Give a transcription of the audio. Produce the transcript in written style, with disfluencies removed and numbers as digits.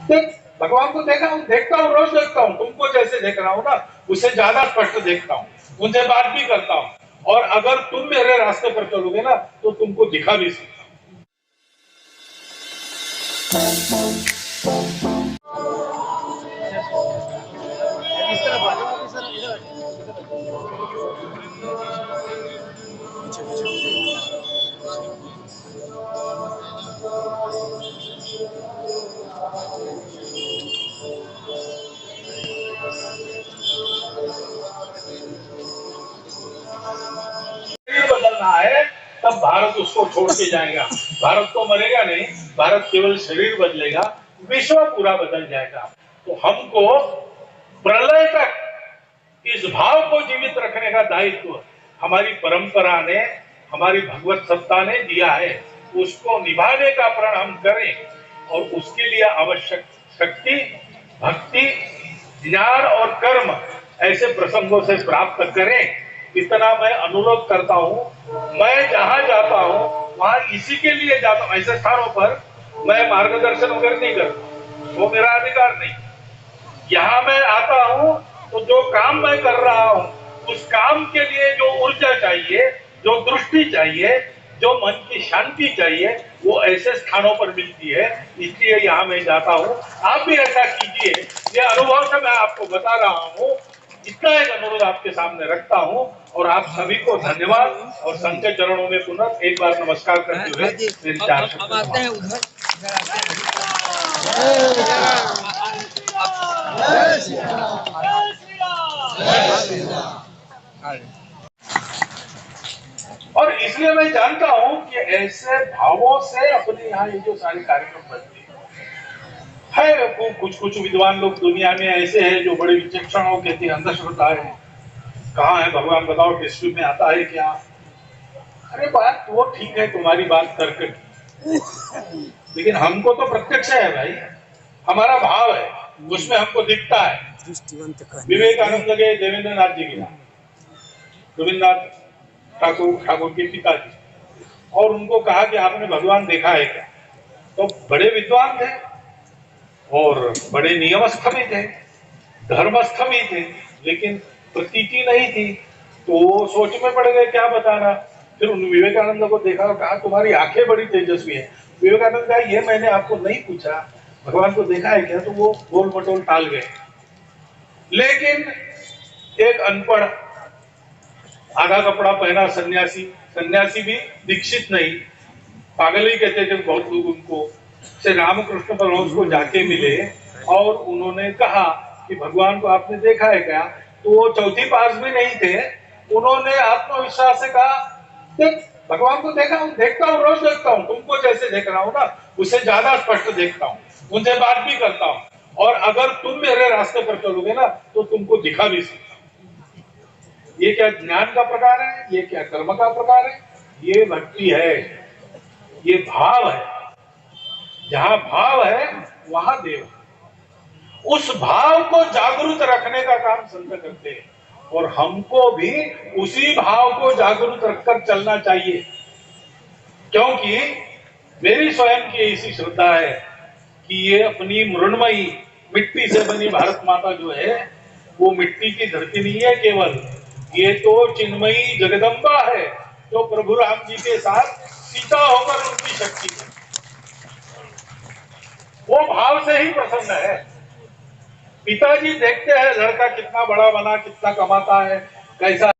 देख, भगवान को देखता हूँ, रोज देखता हूँ, तुमको जैसे देख रहा हूँ ना उससे ज्यादा स्पष्ट देखता हूँ, उनसे बात भी करता हूँ, और अगर तुम मेरे रास्ते पर चलोगे ना तो तुमको दिखा भी सकता हूँ। बदलना है तब भारत उसको छोड़ के जाएगा। भारत तो मरेगा नहीं, भारत केवल शरीर बदलेगा, विश्व पूरा बदल जाएगा। तो हमको प्रलय तक इस भाव को जीवित रखने का दायित्व हमारी परंपरा ने, हमारी भगवत सत्ता ने दिया है। उसको निभाने का प्रण हम करें और उसके लिए आवश्यक शक्ति, भक्ति, ज्ञान और कर्म ऐसे प्रसंगों से प्राप्त करें, इतना मैं अनुरोध करता हूं। मैं जहां जाता हूं वहां इसी के लिए जाता हूं। ऐसे स्थानों पर मैं मार्गदर्शन वगैरह नहीं करता, वो मेरा अधिकार नहीं। यहाँ मैं आता हूँ तो जो काम मैं कर रहा हूँ उस काम के लिए जो ऊर्जा चाहिए, जो दृष्टि चाहिए, जो मन की शांति चाहिए, वो ऐसे स्थानों पर मिलती है। इसलिए यहाँ मैं जाता हूँ, आप भी ऐसा कीजिए। ये अनुभव से मैं आपको बता रहा हूँ। इतना एक अनुरोध आपके सामने रखता हूँ और आप सभी को धन्यवाद और संत के चरणों में पुनः एक बार नमस्कार करते हुए मेरी चार शब्द आते हैं उधर। और इसलिए मैं जानता हूं कि ऐसे भावों से अपने यहाँ ये जो सारे कार्यक्रम बनते है, कुछ विद्वान लोग दुनिया में ऐसे हैं जो बड़े विचक्षण हो, कहते हैं अंधश्रद्धा है, कहाँ है भगवान बताओ, हिस्ट्री में आता है क्या? अरे बात वो ठीक है, तुम्हारी बात तर्क की, लेकिन हमको तो प्रत्यक्ष है भाई, हमारा भाव है, उसमें हमको दिखता है। विवेकानंद गए देवेंद्र नाथ जी के, रविन्द्रनाथ ठाकुर के पिताजी, और उनको कहा कि आपने भगवान देखा है क्या? तो बड़े विद्वान थे और बड़े नियमस्थ भी थे, धर्मस्थ भी थे, लेकिन प्रतीति नहीं थी। तो वो सोच में पड़ गए क्या बताना। फिर उन विवेकानंद को देखा और कहा तुम्हारी आंखें बड़ी तेजस्वी है। विवेकानंद कहा ये मैंने आपको नहीं पूछा, भगवान को देखा है क्या? तो वो गोल मटोल टाल गए। लेकिन एक अनपढ़, आधा कपड़ा पहना सन्यासी, सन्यासी भी दीक्षित नहीं, पागल ही कहते थे बहुत लोग उनको, से रामकृष्ण परमहंस को जाके मिले और उन्होंने कहा कि भगवान को आपने देखा है क्या? तो वो चौथी पास भी नहीं थे, उन्होंने आत्मविश्वास से कहा देख, भगवान को देखता हूँ, रोज देखता हूँ, तुमको जैसे देख रहा हूँ ना उससे ज्यादा स्पष्ट देखता हूँ, उनसे बात भी करता हूँ, और अगर तुम मेरे रास्ते पर चलोगे ना तो तुमको दिखा भी सकता हूँ। ये क्या ज्ञान का प्रकार है? ये क्या कर्म का प्रकार है? ये भक्ति है, ये भाव है। जहां भाव है वहां देव है। उस भाव को जागरूक रखने का काम संत करते हैं और हमको भी उसी भाव को जागरूक रखकर चलना चाहिए, क्योंकि मेरी स्वयं की ऐसी श्रद्धा है कि ये अपनी मृण्मयी मिट्टी से बनी भारत माता जो है वो मिट्टी की धरती नहीं है केवल, ये तो चिन्मयी जगदम्बा है जो प्रभु राम जी के साथ सीता होकर उनकी शक्ति है। वो भाव से ही प्रसन्न है। पिताजी देखते हैं लड़का कितना बड़ा बना, कितना कमाता है, कैसा